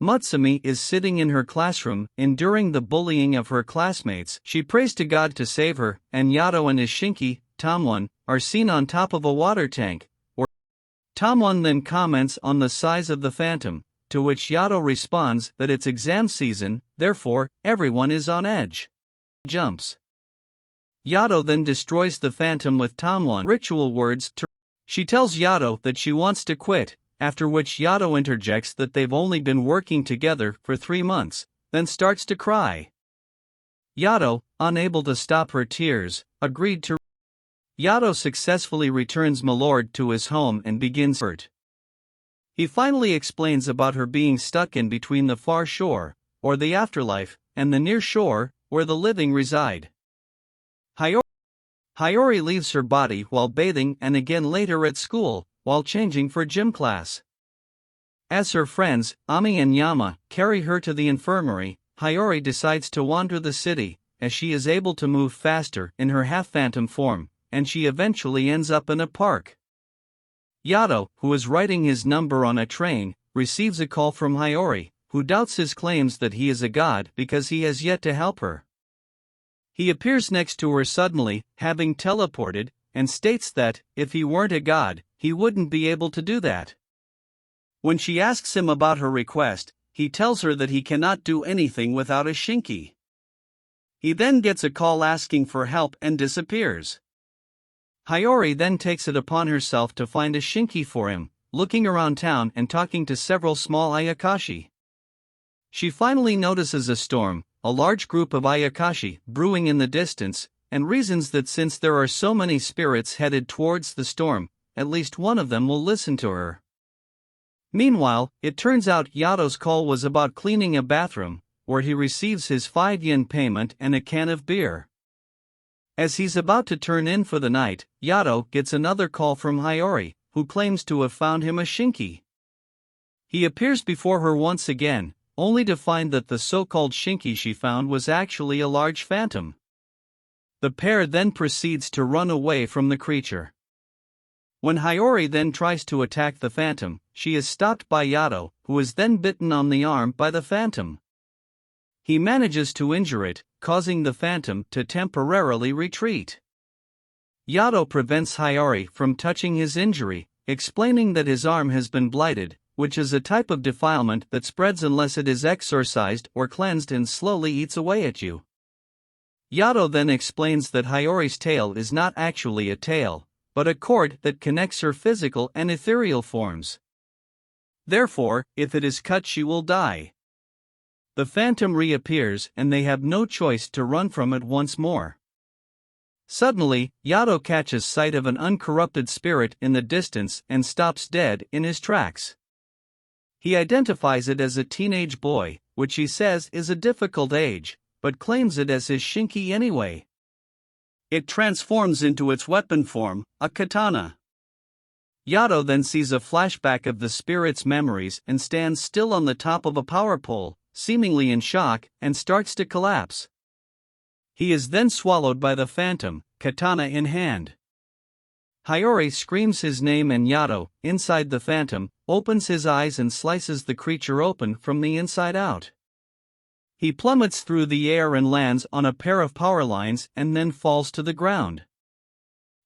Mutsumi is sitting in her classroom, enduring the bullying of her classmates. She prays to God to save her, and Yato and his shinki, Tamwon, are seen on top of a water tank. Tamwon then comments on the size of the phantom, to which Yato responds that it's exam season, therefore, everyone is on edge. Jumps. Yato then destroys the phantom with Tamwon ritual words. She tells Yato that she wants to quit, after which Yato interjects that they've only been working together for 3 months, then starts to cry. Yato, unable to stop her tears, agreed to. Yato successfully returns Milord to his home and begins hurt. He finally explains about her being stuck in between the far shore, or the afterlife, and the near shore, where the living reside. Hiyori leaves her body while bathing and again later at school, while changing for gym class. As her friends, Ami and Yama, carry her to the infirmary, Hiyori decides to wander the city, as she is able to move faster in her half-phantom form, and she eventually ends up in a park. Yato, who is writing his number on a train, receives a call from Hiyori, who doubts his claims that he is a god because he has yet to help her. He appears next to her suddenly, having teleported, and states that, if he weren't a god, he wouldn't be able to do that. When she asks him about her request, he tells her that he cannot do anything without a shinki. He then gets a call asking for help and disappears. Hiyori then takes it upon herself to find a shinki for him, looking around town and talking to several small ayakashi. She finally notices a storm, a large group of ayakashi, brewing in the distance, and reasons that since there are so many spirits headed towards the storm, at least one of them will listen to her. Meanwhile, it turns out Yato's call was about cleaning a bathroom, where he receives his 5 yen payment and a can of beer. As he's about to turn in for the night, Yato gets another call from Hiyori, who claims to have found him a shinki. He appears before her once again, only to find that the so-called shinki she found was actually a large phantom. The pair then proceeds to run away from the creature. When Hiyori then tries to attack the phantom, she is stopped by Yato, who is then bitten on the arm by the phantom. He manages to injure it, causing the phantom to temporarily retreat. Yato prevents Hiyori from touching his injury, explaining that his arm has been blighted, which is a type of defilement that spreads unless it is exorcised or cleansed and slowly eats away at you. Yato then explains that Hiyori's tail is not actually a tail, but a cord that connects her physical and ethereal forms. Therefore, if it is cut, she will die. The phantom reappears and they have no choice to run from it once more. Suddenly, Yato catches sight of an uncorrupted spirit in the distance and stops dead in his tracks. He identifies it as a teenage boy, which he says is a difficult age, but claims it as his shinki anyway. It transforms into its weapon form, a katana. Yato then sees a flashback of the spirit's memories and stands still on the top of a power pole, seemingly in shock, and starts to collapse. He is then swallowed by the phantom, katana in hand. Hiyori screams his name and Yato, inside the phantom, opens his eyes and slices the creature open from the inside out. He plummets through the air and lands on a pair of power lines and then falls to the ground.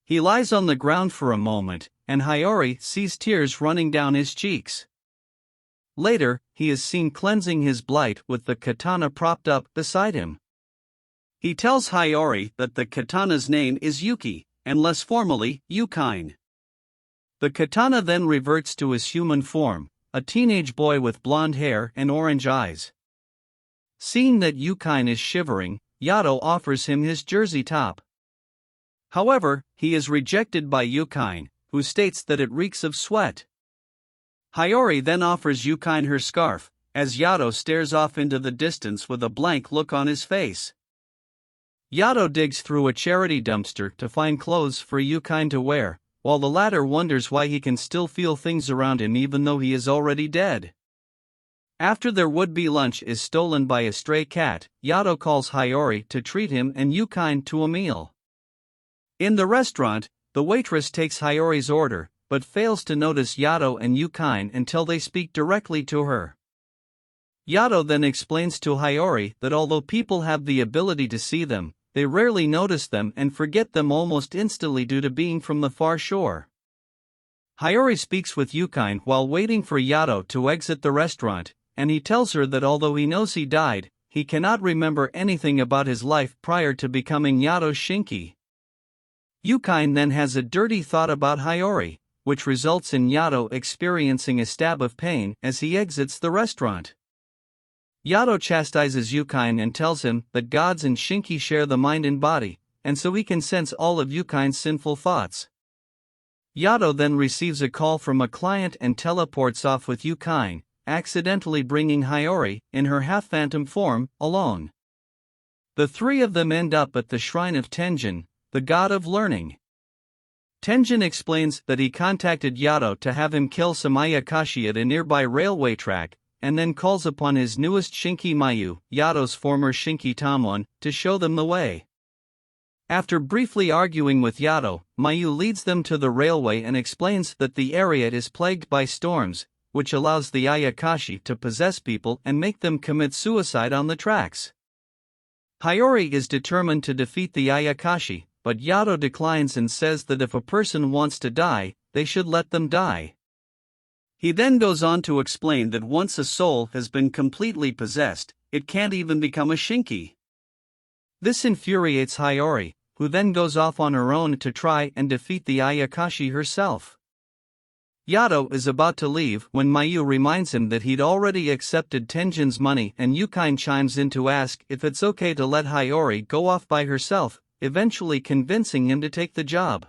He lies on the ground for a moment, and Hiyori sees tears running down his cheeks. Later, he is seen cleansing his blight with the katana propped up beside him. He tells Hiyori that the katana's name is Yuki, and less formally, Yukine. The katana then reverts to his human form, a teenage boy with blonde hair and orange eyes. Seeing that Yukine is shivering, Yato offers him his jersey top. However, he is rejected by Yukine, who states that it reeks of sweat. Hiyori then offers Yukine her scarf, as Yato stares off into the distance with a blank look on his face. Yato digs through a charity dumpster to find clothes for Yukine to wear, while the latter wonders why he can still feel things around him even though he is already dead. After their would-be lunch is stolen by a stray cat, Yato calls Hiyori to treat him and Yukine to a meal. In the restaurant, the waitress takes Hiyori's order, but fails to notice Yato and Yukine until they speak directly to her. Yato then explains to Hiyori that although people have the ability to see them, they rarely notice them and forget them almost instantly due to being from the far shore. Hiyori speaks with Yukine while waiting for Yato to exit the restaurant, and he tells her that although he knows he died, he cannot remember anything about his life prior to becoming Yato's Shinki. Yukine then has a dirty thought about Hiyori, which results in Yato experiencing a stab of pain as he exits the restaurant. Yato chastises Yukine and tells him that gods and Shinki share the mind and body, and so he can sense all of Yukine's sinful thoughts. Yato then receives a call from a client and teleports off with Yukine, accidentally bringing Hiyori, in her half-phantom form, along. The three of them end up at the shrine of Tenjin, the god of learning. Tenjin explains that he contacted Yato to have him kill some Ayakashi at a nearby railway track, and then calls upon his newest Shinki Mayu, Yato's former Shinki Tamon, to show them the way. After briefly arguing with Yato, Mayu leads them to the railway and explains that the area is plagued by storms, which allows the Ayakashi to possess people and make them commit suicide on the tracks. Hiyori is determined to defeat the Ayakashi, but Yato declines and says that if a person wants to die, they should let them die. He then goes on to explain that once a soul has been completely possessed, it can't even become a Shinki. This infuriates Hiyori, who then goes off on her own to try and defeat the Ayakashi herself. Yato is about to leave when Mayu reminds him that he'd already accepted Tenjin's money, and Yukine chimes in to ask if it's okay to let Hiyori go off by herself, eventually convincing him to take the job.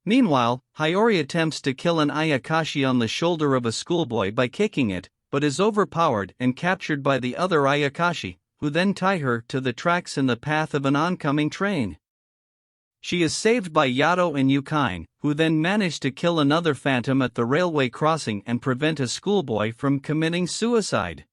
Meanwhile, Hiyori attempts to kill an Ayakashi on the shoulder of a schoolboy by kicking it, but is overpowered and captured by the other Ayakashi, who then tie her to the tracks in the path of an oncoming train. She is saved by Yato and Yukine, who then manage to kill another phantom at the railway crossing and prevent a schoolboy from committing suicide.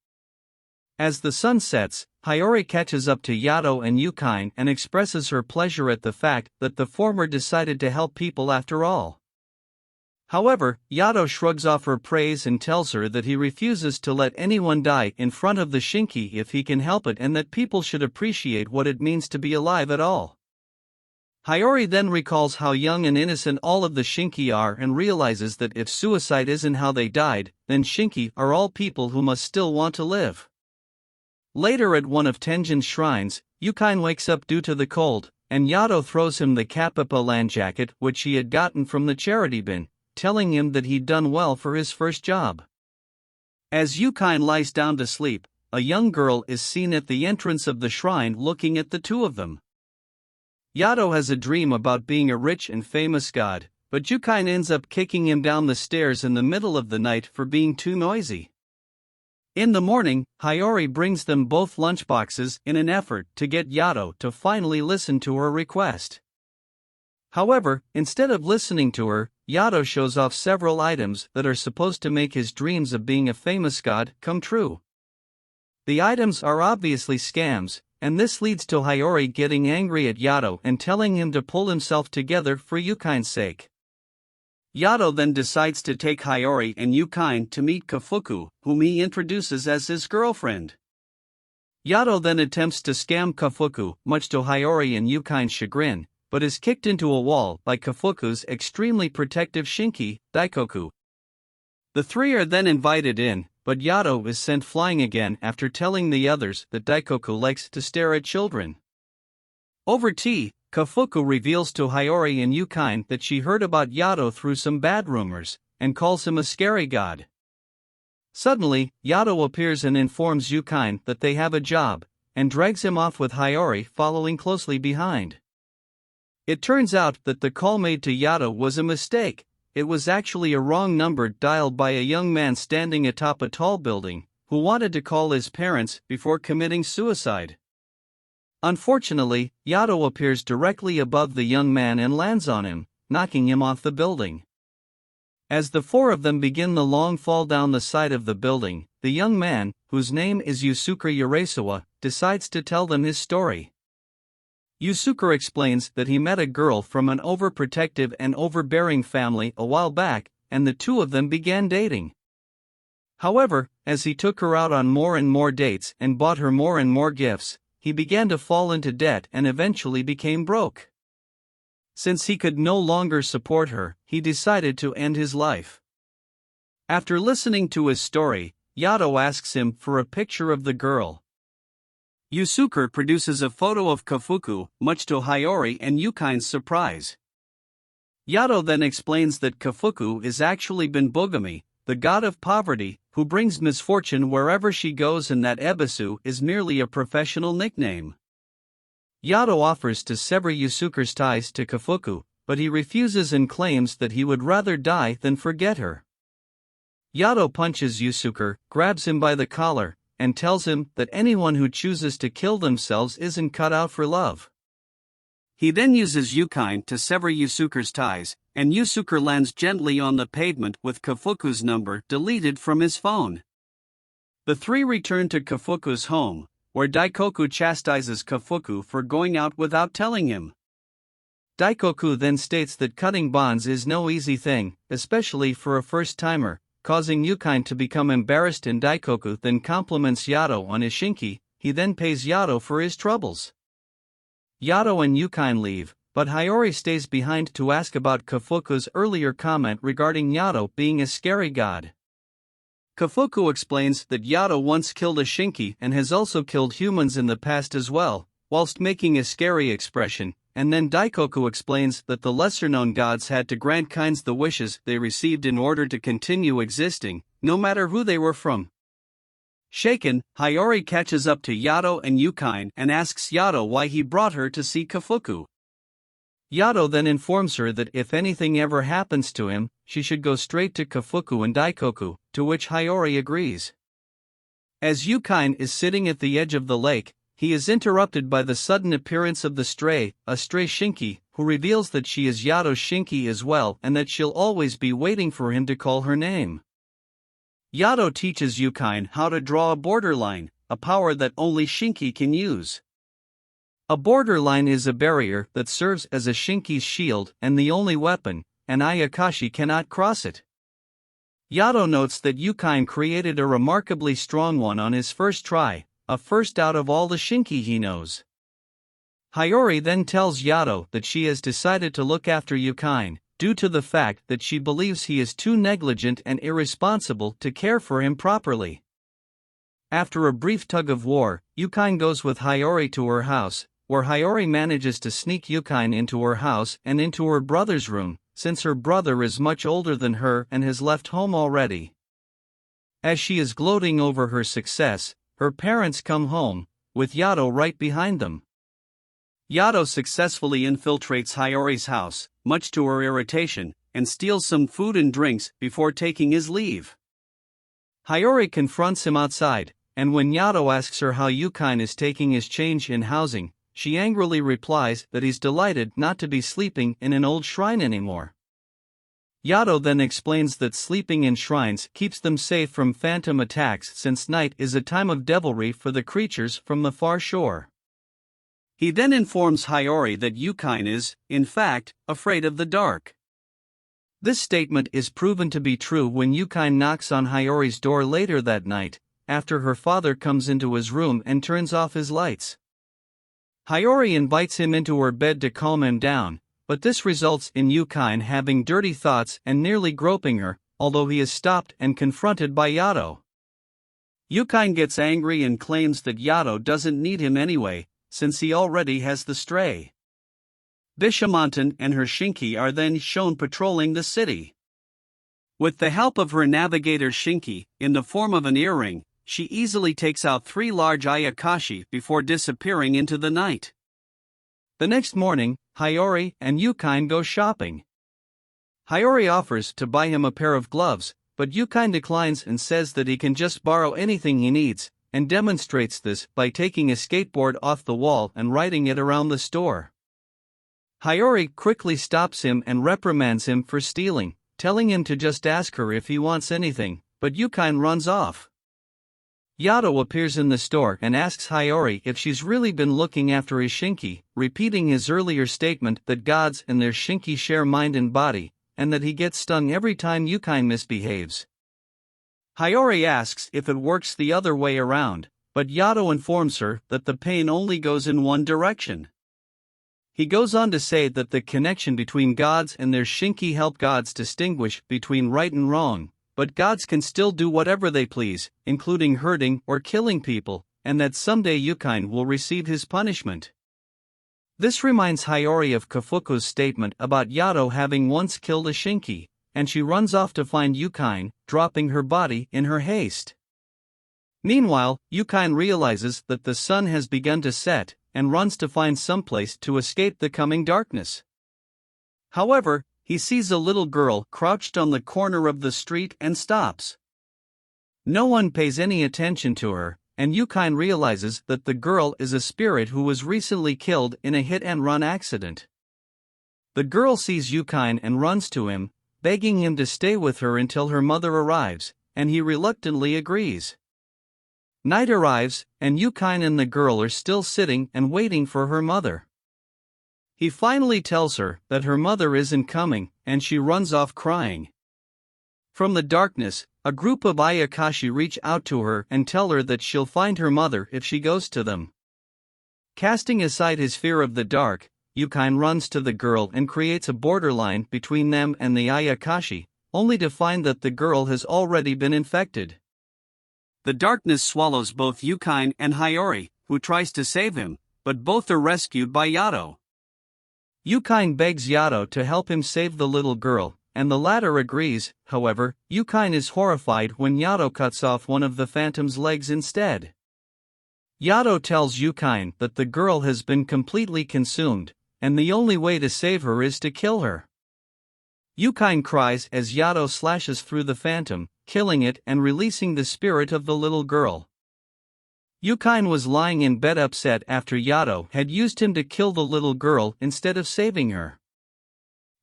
As the sun sets, Hiyori catches up to Yato and Yukine and expresses her pleasure at the fact that the former decided to help people after all. However, Yato shrugs off her praise and tells her that he refuses to let anyone die in front of the Shinki if he can help it, and that people should appreciate what it means to be alive at all. Hiyori then recalls how young and innocent all of the Shinki are and realizes that if suicide isn't how they died, then Shinki are all people who must still want to live. Later at one of Tenjin's shrines, Yukine wakes up due to the cold, and Yato throws him the Kappa land jacket which he had gotten from the charity bin, telling him that he'd done well for his first job. As Yukine lies down to sleep, a young girl is seen at the entrance of the shrine looking at the two of them. Yato has a dream about being a rich and famous god, but Yukine ends up kicking him down the stairs in the middle of the night for being too noisy. In the morning, Hiyori brings them both lunchboxes in an effort to get Yato to finally listen to her request. However, instead of listening to her, Yato shows off several items that are supposed to make his dreams of being a famous god come true. The items are obviously scams, and this leads to Hiyori getting angry at Yato and telling him to pull himself together for Yukine's sake. Yato then decides to take Hiyori and Yukine to meet Kafuku, whom he introduces as his girlfriend. Yato then attempts to scam Kafuku, much to Hiyori and Yukine's chagrin, but is kicked into a wall by Kafuku's extremely protective Shinki, Daikoku. The three are then invited in, but Yato is sent flying again after telling the others that Daikoku likes to stare at children. Over tea, Kafuku reveals to Hiyori and Yukine that she heard about Yato through some bad rumors, and calls him a scary god. Suddenly, Yato appears and informs Yukine that they have a job, and drags him off with Hiyori following closely behind. It turns out that the call made to Yato was a mistake. It was actually a wrong number dialed by a young man standing atop a tall building, who wanted to call his parents before committing suicide. Unfortunately, Yato appears directly above the young man and lands on him, knocking him off the building. As the four of them begin the long fall down the side of the building, the young man, whose name is Yusuke Urasawa, decides to tell them his story. Yusuke explains that he met a girl from an overprotective and overbearing family a while back, and the two of them began dating. However, as he took her out on more and more dates and bought her more and more gifts, he began to fall into debt and eventually became broke. Since he could no longer support her, he decided to end his life. After listening to his story, Yato asks him for a picture of the girl. Yusuke produces a photo of Kafuku, much to Hiyori and Yukine's surprise. Yato then explains that Kafuku is actually Binbogami, the god of poverty, who brings misfortune wherever she goes, and that Ebisu is merely a professional nickname. Yato offers to sever Yusuke's ties to Kafuku, but he refuses and claims that he would rather die than forget her. Yato punches Yusuke, grabs him by the collar, and tells him that anyone who chooses to kill themselves isn't cut out for love. He then uses Yukine to sever Yusuke's ties, and Yusuke lands gently on the pavement with Kafuku's number deleted from his phone. The three return to Kafuku's home, where Daikoku chastises Kafuku for going out without telling him. Daikoku then states that cutting bonds is no easy thing, especially for a first-timer, causing Yukine to become embarrassed, and Daikoku then compliments Yato on his shinki. He then pays Yato for his troubles. Yato and Yukine leave, but Hiyori stays behind to ask about Kafuku's earlier comment regarding Yato being a scary god. Kafuku explains that Yato once killed a shinki and has also killed humans in the past as well, whilst making a scary expression, and then Daikoku explains that the lesser-known gods had to grant kinds the wishes they received in order to continue existing, no matter who they were from. Shaken, Hiyori catches up to Yato and Yukine and asks Yato why he brought her to see Kafuku. Yato then informs her that if anything ever happens to him, she should go straight to Kafuku and Daikoku, to which Hiyori agrees. As Yukine is sitting at the edge of the lake, he is interrupted by the sudden appearance of a stray shinki, who reveals that she is Yato's shinki as well and that she'll always be waiting for him to call her name. Yato teaches Yukine how to draw a borderline, a power that only shinki can use. A borderline is a barrier that serves as a shinki's shield and the only weapon, and Ayakashi cannot cross it. Yato notes that Yukine created a remarkably strong one on his first try, a first out of all the shinki he knows. Hiyori then tells Yato that she has decided to look after Yukine, due to the fact that she believes he is too negligent and irresponsible to care for him properly. After a brief tug-of-war, Yukine goes with Hiyori to her house, where Hiyori manages to sneak Yukine into her house and into her brother's room, since her brother is much older than her and has left home already. As she is gloating over her success, her parents come home, with Yato right behind them. Yato successfully infiltrates Hiyori's house, much to her irritation, and steals some food and drinks before taking his leave. Hiyori confronts him outside, and when Yato asks her how Yukine is taking his change in housing, she angrily replies that he's delighted not to be sleeping in an old shrine anymore. Yato then explains that sleeping in shrines keeps them safe from phantom attacks, since night is a time of devilry for the creatures from the far shore. He then informs Hiyori that Yukine is, in fact, afraid of the dark. This statement is proven to be true when Yukine knocks on Hiyori's door later that night, after her father comes into his room and turns off his lights. Hiyori invites him into her bed to calm him down, but this results in Yukine having dirty thoughts and nearly groping her, although he is stopped and confronted by Yato. Yukine gets angry and claims that Yato doesn't need him anyway, since he already has the stray. Bishamontan and her shinki are then shown patrolling the city. With the help of her navigator shinki, in the form of an earring, she easily takes out 3 large ayakashi before disappearing into the night. The next morning, Hiyori and Yukine go shopping. Hiyori offers to buy him a pair of gloves, but Yukine declines and says that he can just borrow anything he needs, and demonstrates this by taking a skateboard off the wall and riding it around the store. Hiyori quickly stops him and reprimands him for stealing, telling him to just ask her if he wants anything, but Yukine runs off. Yato appears in the store and asks Hiyori if she's really been looking after his shinki, repeating his earlier statement that gods and their shinki share mind and body, and that he gets stung every time Yukine misbehaves. Hiyori asks if it works the other way around, but Yato informs her that the pain only goes in one direction. He goes on to say that the connection between gods and their shinki help gods distinguish between right and wrong, but gods can still do whatever they please, including hurting or killing people, and that someday Yukine will receive his punishment. This reminds Hiyori of Kafuku's statement about Yato having once killed a shinki, and she runs off to find Yukine, dropping her body in her haste. Meanwhile, Yukine realizes that the sun has begun to set, and runs to find someplace to escape the coming darkness. However, he sees a little girl crouched on the corner of the street and stops. No one pays any attention to her, and Yukine realizes that the girl is a spirit who was recently killed in a hit-and-run accident. The girl sees Yukine and runs to him, begging him to stay with her until her mother arrives, and he reluctantly agrees. Night arrives, and Yukine and the girl are still sitting and waiting for her mother. He finally tells her that her mother isn't coming, and she runs off crying. From the darkness, a group of Ayakashi reach out to her and tell her that she'll find her mother if she goes to them. Casting aside his fear of the dark, Yukine runs to the girl and creates a borderline between them and the Ayakashi, only to find that the girl has already been infected. The darkness swallows both Yukine and Hiyori, who tries to save him, but both are rescued by Yato. Yukine begs Yato to help him save the little girl, and the latter agrees. However, Yukine is horrified when Yato cuts off one of the phantom's legs instead. Yato tells Yukine that the girl has been completely consumed, and the only way to save her is to kill her. Yukine cries as Yato slashes through the phantom, killing it and releasing the spirit of the little girl. Yukine was lying in bed upset after Yato had used him to kill the little girl instead of saving her.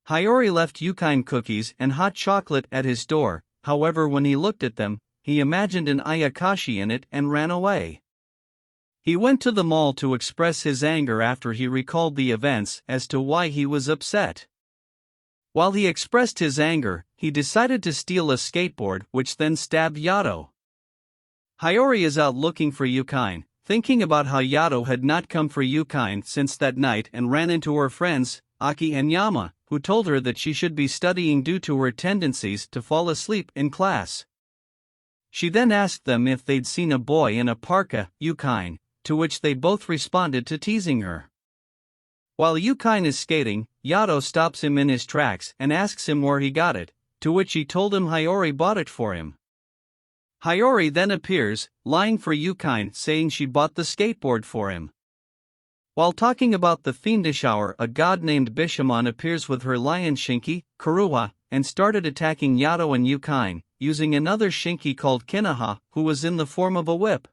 Hiyori left Yukine cookies and hot chocolate at his door, however when he looked at them, he imagined an Ayakashi in it and ran away. He went to the mall to express his anger after he recalled the events as to why he was upset. While he expressed his anger, he decided to steal a skateboard which then stabbed Yato. Hiyori is out looking for Yukine, thinking about how Yato had not come for Yukine since that night and ran into her friends, Aki and Yama, who told her that she should be studying due to her tendencies to fall asleep in class. She then asked them if they'd seen a boy in a parka, Yukine, to which they both responded to teasing her. While Yukine is skating, Yato stops him in his tracks and asks him where he got it, to which he told him Hiyori bought it for him. Hiyori then appears, lying for Yukine, saying she bought the skateboard for him. While talking about the fiendish hour, a god named Bishamon appears with her lion shinki, Kuruha, and started attacking Yato and Yukine, using another shinki called Kinaha, who was in the form of a whip.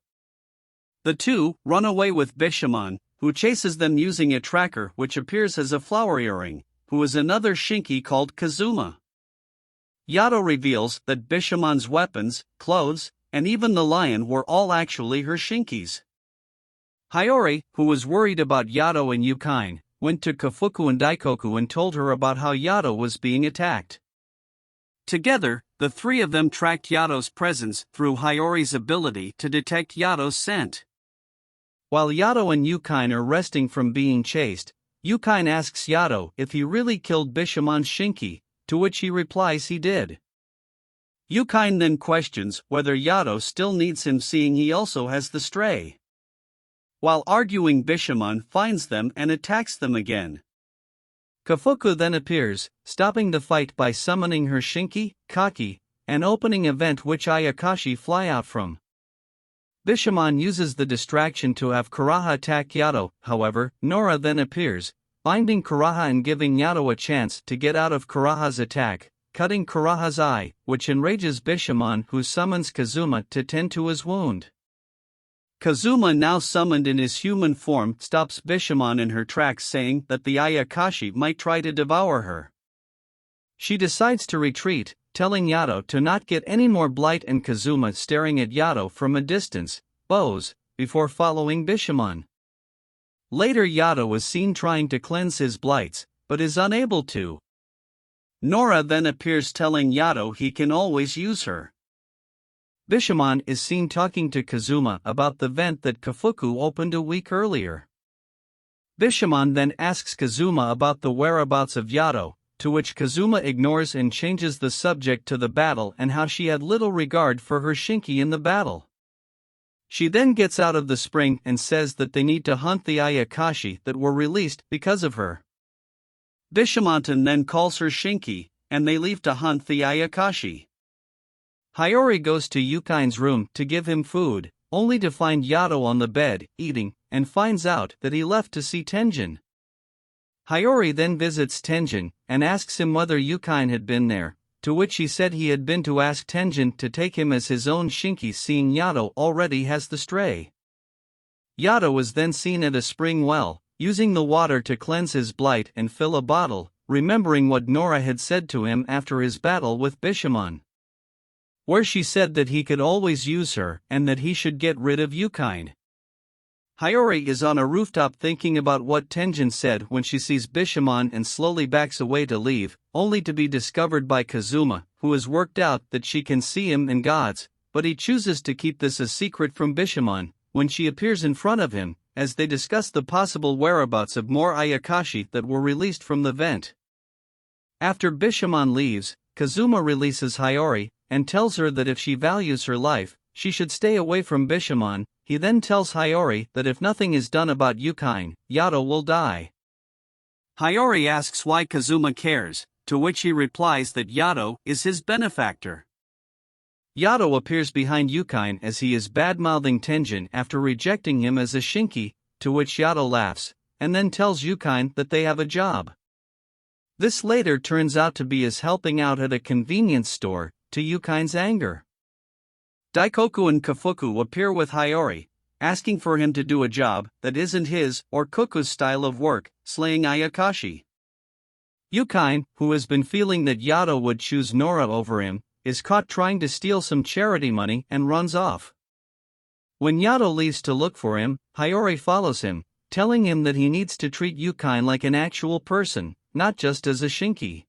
The two run away with Bishamon, who chases them using a tracker which appears as a flower earring, who is another shinki called Kazuma. Yato reveals that Bishamon's weapons, clothes, and even the lion were all actually her shinkis. Hiyori, who was worried about Yato and Yukine, went to Kafuku and Daikoku and told her about how Yato was being attacked. Together, the three of them tracked Yato's presence through Hiyori's ability to detect Yato's scent. While Yato and Yukine are resting from being chased, Yukine asks Yato if he really killed Bishamon's shinki, to which he replies he did. Yukine then questions whether Yato still needs him, seeing he also has the stray. While arguing, Bishamon finds them and attacks them again. Kafuku then appears, stopping the fight by summoning her shinki, Kaki, and opening a vent which Ayakashi fly out from. Bishamon uses the distraction to have Kuraha attack Yato. However, Nora then appears, binding Kuraha and giving Yato a chance to get out of Kuraha's attack, cutting Kuraha's eye, which enrages Bishamon, who summons Kazuma to tend to his wound. Kazuma, now summoned in his human form, stops Bishamon in her tracks, saying that the Ayakashi might try to devour her. She decides to retreat, telling Yato to not get any more blight, and Kazuma, staring at Yato from a distance, bows, before following Bishamon. Later, Yato is seen trying to cleanse his blights, but is unable to. Nora then appears, telling Yato he can always use her. Bishamon is seen talking to Kazuma about the vent that Kafuku opened a week earlier. Bishamon then asks Kazuma about the whereabouts of Yato, to which Kazuma ignores and changes the subject to the battle and how she had little regard for her Shinki in the battle. She then gets out of the spring and says that they need to hunt the Ayakashi that were released because of her. Bishamon then calls her Shinki, and they leave to hunt the Ayakashi. Hiyori goes to Yukine's room to give him food, only to find Yato on the bed, eating, and finds out that he left to see Tenjin. Hiyori then visits Tenjin, and asks him whether Yukine had been there, to which he said he had been to ask Tenjin to take him as his own Shinki, seeing Yato already has the stray. Yato was then seen at a spring well, using the water to cleanse his blight and fill a bottle, remembering what Nora had said to him after his battle with Bishamon, where she said that he could always use her and that he should get rid of Yukine. Hiyori is on a rooftop thinking about what Tenjin said when she sees Bishamon and slowly backs away to leave, only to be discovered by Kazuma, who has worked out that she can see him and gods, but he chooses to keep this a secret from Bishamon, when she appears in front of him, as they discuss the possible whereabouts of more Ayakashi that were released from the vent. After Bishamon leaves, Kazuma releases Hiyori, and tells her that if she values her life, she should stay away from Bishamon. He then tells Hiyori that if nothing is done about Yukine, Yato will die. Hiyori asks why Kazuma cares, to which he replies that Yato is his benefactor. Yato appears behind Yukine as he is bad-mouthing Tenjin after rejecting him as a Shinki, to which Yato laughs, and then tells Yukine that they have a job. This later turns out to be his helping out at a convenience store, to Yukine's anger. Daikoku and Kafuku appear with Hiyori, asking for him to do a job that isn't his or Koku's style of work, slaying Ayakashi. Yukine, who has been feeling that Yato would choose Nora over him, is caught trying to steal some charity money and runs off. When Yato leaves to look for him, Hiyori follows him, telling him that he needs to treat Yukine like an actual person, not just as a Shinki.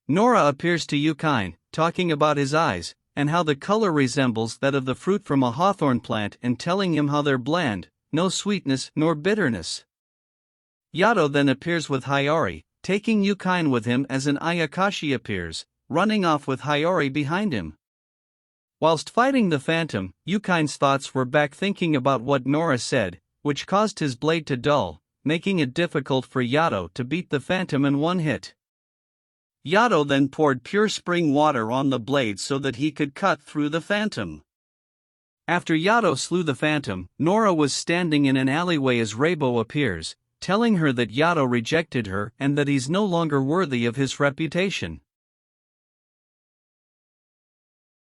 Nora appears to Yukine, talking about his eyes, and how the color resembles that of the fruit from a hawthorn plant, and telling him how they're bland, no sweetness nor bitterness. Yato then appears with Hiyori, taking Yukine with him as an Ayakashi appears, running off with Hiyori behind him. Whilst fighting the phantom, Yukine's thoughts were back thinking about what Nora said, which caused his blade to dull, making it difficult for Yato to beat the phantom in one hit. Yato then poured pure spring water on the blade so that he could cut through the phantom. After Yato slew the phantom, Nora was standing in an alleyway as Reibo appears, telling her that Yato rejected her and that he's no longer worthy of his reputation.